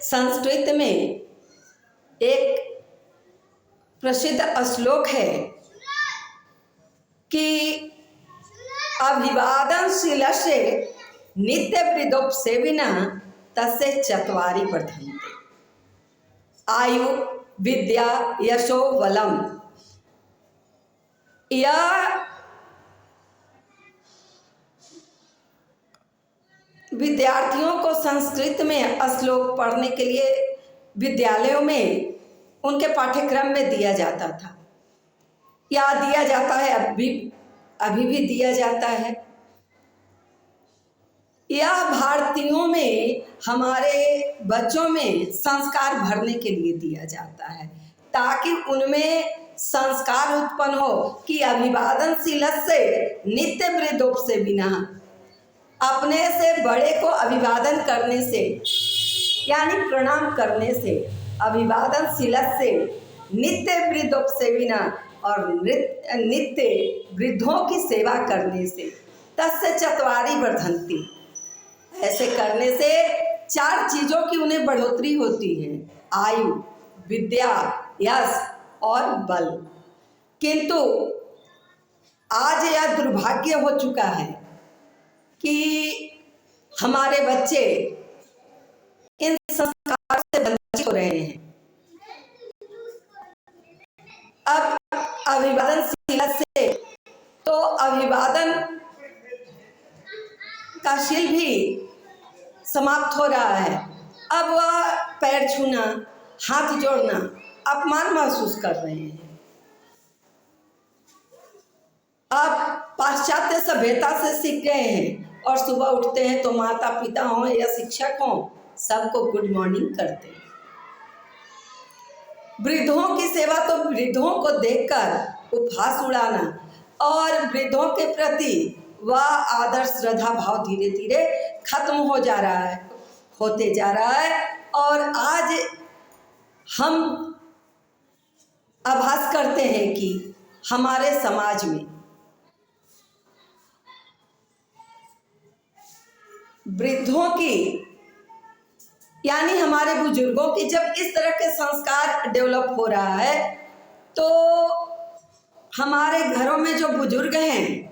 संस्कृत में एक प्रसिद्ध श्लोक है कि अभिवादनशीलस्य नित्यवृद्धोपसेविनः तस्य चत्वारि वर्धन्ते आयु विद्या यशो बलम। यह विद्यार्थियों को संस्कृत में श्लोक पढ़ने के लिए विद्यालयों में उनके पाठ्यक्रम में दिया जाता था या दिया जाता है, अभी भी दिया जाता है। यह भारतीयों में हमारे बच्चों में संस्कार भरने के लिए दिया जाता है ताकि उनमें संस्कार उत्पन्न हो कि अभिवादनशीलस्य नित्यवृद्धोपसेविनः, अपने से बड़े को अभिवादन करने से यानी प्रणाम करने से, अभिवादनशीलस्य नित्यवृद्धोपसेविनः, और नित्य वृद्धों की सेवा करने से, तस्य चत्वारि वर्धन्ति, ऐसे करने से 4 चीज़ों की उन्हें बढ़ोतरी होती है, आयु, विद्या, यश और बल। किंतु आज यह दुर्भाग्य हो चुका है कि हमारे बच्चे इन संस्कार से वंचित हो रहे हैं। अब अभिवादनशील से तो अभिवादन का शील भी समाप्त हो रहा है। अब वह पैर छूना, हाथ जोड़ना अपमान महसूस कर रहे हैं। अब पाश्चात्य सभ्यता से सीख गए हैं और सुबह उठते हैं तो माता पिता हों या शिक्षक हों, सबको गुड मॉर्निंग करते हैं। वृद्धों की सेवा तो वृद्धों को देखकर उपहास उड़ाना और वृद्धों के प्रति वह आदर श्रद्धा भाव धीरे धीरे खत्म होते जा रहा है। और आज हम आभास करते हैं कि हमारे समाज में वृद्धों की यानी हमारे बुजुर्गों की जब इस तरह के संस्कार डेवलप हो रहा है तो हमारे घरों में जो बुजुर्ग हैं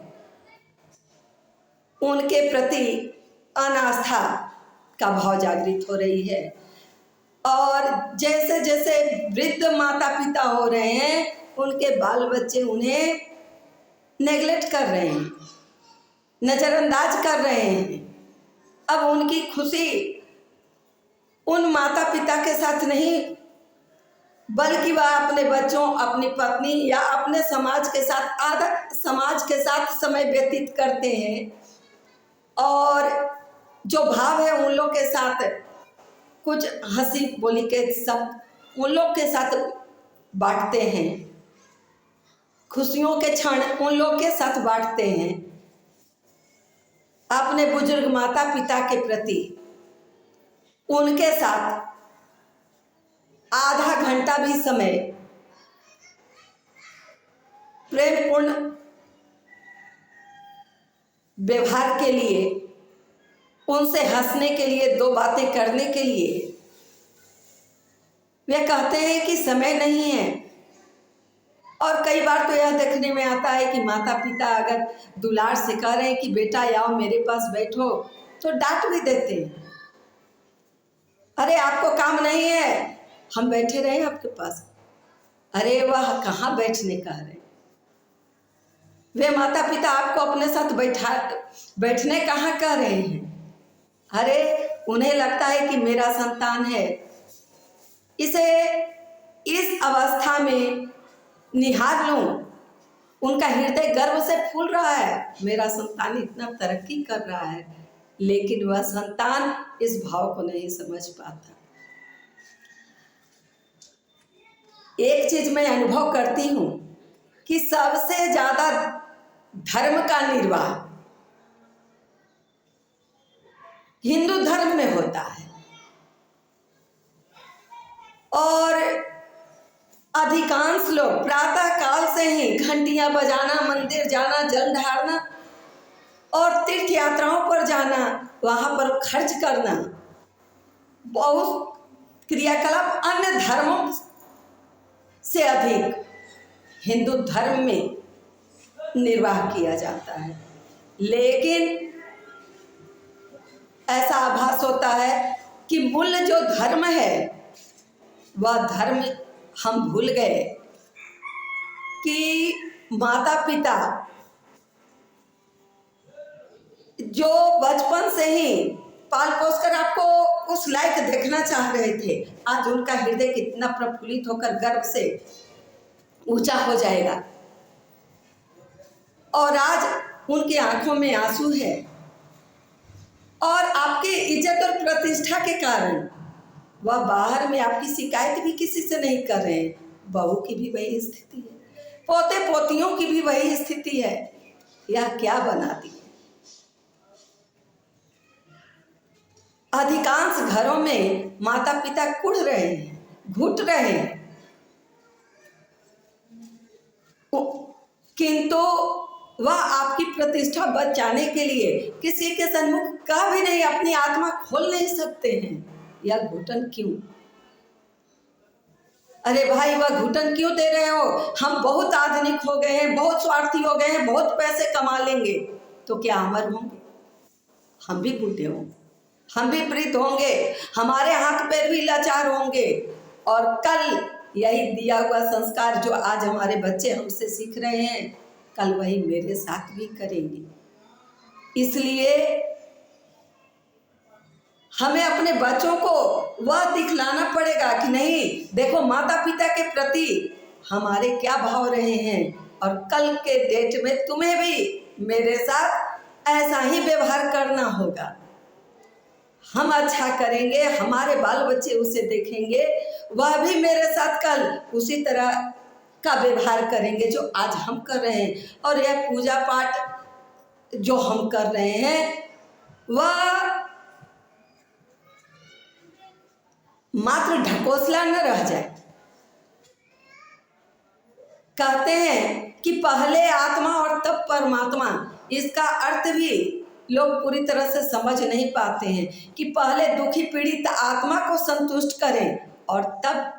उनके प्रति अनास्था का भाव जागृत हो रही है। और जैसे जैसे वृद्ध माता पिता हो रहे हैं उनके बाल बच्चे उन्हें नेग्लेक्ट कर रहे हैं, नज़रअंदाज कर रहे हैं। अब उनकी खुशी उन माता पिता के साथ नहीं बल्कि वह अपने बच्चों, अपनी पत्नी या अपने समाज के साथ समय व्यतीत करते हैं और जो भाव है उन लोग के साथ कुछ हंसी बोली के सब उन लोग के साथ बांटते हैं, खुशियों के क्षण उन लोग के साथ बांटते हैं। अपने बुजुर्ग माता पिता के प्रति उनके साथ आधा घंटा भी समय प्रेमपूर्ण व्यवहार के लिए, उनसे हंसने के लिए, 2 बातें करने के लिए, वे कहते हैं कि समय नहीं है। और कई बार तो यह देखने में आता है कि माता पिता अगर दुलार से कह रहे हैं कि बेटा आओ मेरे पास बैठो तो डांट भी देते हैं, अरे आपको काम नहीं है, हम बैठे रहे आपके पास। अरे वह कहाँ बैठने का है, वे माता पिता आपको अपने साथ बैठने कहाँ कह रहे हैं। अरे उन्हें लगता है कि मेरा संतान है, इसे इस अवस्था में निहार लूं, उनका हृदय गर्व से फूल रहा है, मेरा संतान इतना तरक्की कर रहा है, लेकिन वह संतान इस भाव को नहीं समझ पाता। एक चीज मैं अनुभव करती हूँ कि सबसे ज्यादा धर्म का निर्वाह हिंदू धर्म में होता है और अधिकांश लोग प्रातः काल से ही घंटियां बजाना, मंदिर जाना, जल ढारना और तीर्थ यात्राओं पर जाना, वहां पर खर्च करना बहुत क्रियाकलाप अन्य धर्मों से अधिक हिंदू धर्म में निर्वाह किया जाता है। लेकिन ऐसा आभास होता है कि मूल जो धर्म है वह धर्म हम भूल गए कि माता पिता जो बचपन से ही पाल पोस कर आपको उस लायक देखना चाह रहे थे, आज उनका हृदय कितना प्रफुल्लित होकर गर्व से ऊंचा हो जाएगा। और आज उनकी आंखों में आंसू है और आपके इज्जत और प्रतिष्ठा के कारण वह बाहर में आपकी शिकायत भी किसी से नहीं कर रहे हैं। बहू की भी वही स्थिति है, पोते पोतियों की भी वही स्थिति है। यह क्या बनाती है? अधिकांश घरों में माता पिता कुढ़ रहे हैं, घुट रहे हैं, किंतु वह आपकी प्रतिष्ठा बचाने के लिए किसी के सन्मुख कह भी नहीं, अपनी आत्मा खोल नहीं सकते हैं। यह घुटन क्यों? अरे भाई, वह घुटन क्यों दे रहे हो? हम बहुत आधुनिक हो गए हैं, बहुत स्वार्थी हो गए हैं, बहुत पैसे कमा लेंगे तो क्या अमर होंगे? हम भी बूढ़े होंगे, हम भी वृद्ध होंगे, हमारे हाथ पैर भी लाचार होंगे। और कल यही दिया हुआ संस्कार जो आज हमारे बच्चे हमसे सीख रहे हैं, कल वही मेरे साथ भी करेंगे। इसलिए हमें अपने बच्चों को वह दिखलाना पड़ेगा कि नहीं, देखो माता पिता के प्रति हमारे क्या भाव रहे हैं और कल के डेट में तुम्हें भी मेरे साथ ऐसा ही व्यवहार करना होगा। हम अच्छा करेंगे, हमारे बाल बच्चे उसे देखेंगे, वह भी मेरे साथ कल उसी तरह का व्यवहार करेंगे जो आज हम कर रहे हैं। और यह पूजा पाठ जो हम कर रहे हैं वह मात्र ढकोसला न रह जाए। कहते हैं कि पहले आत्मा और तब परमात्मा, इसका अर्थ भी लोग पूरी तरह से समझ नहीं पाते हैं कि पहले दुखी पीड़ित आत्मा को संतुष्ट करें और तब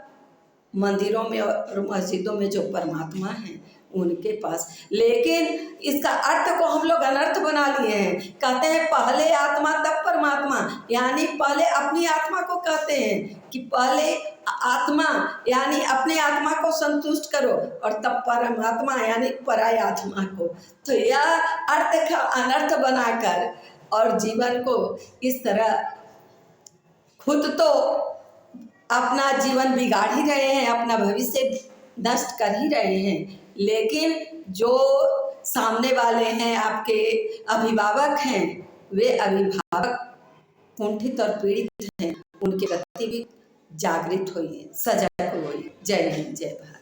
मंदिरों में और मस्जिदों में जो परमात्मा है उनके पास। लेकिन इसका अर्थ को हम लोग अनर्थ बना लिए हैं। कहते हैं पहले आत्मा तब परमात्मा, यानी पहले अपनी आत्मा को कहते हैं कि पहले आत्मा यानी अपने आत्मा को संतुष्ट करो और तब परमात्मा यानी पराय आत्मा को। तो यह अर्थ का अनर्थ बनाकर और जीवन को इस तरह खुद तो अपना जीवन बिगाड़ ही रहे हैं, अपना भविष्य नष्ट कर ही रहे हैं। लेकिन जो सामने वाले हैं, आपके अभिभावक हैं, वे अभिभावक कुंठित और पीड़ित हैं, उनके प्रति भी जागृत होइए, सजग होइए। जय हिंद, जय भारत।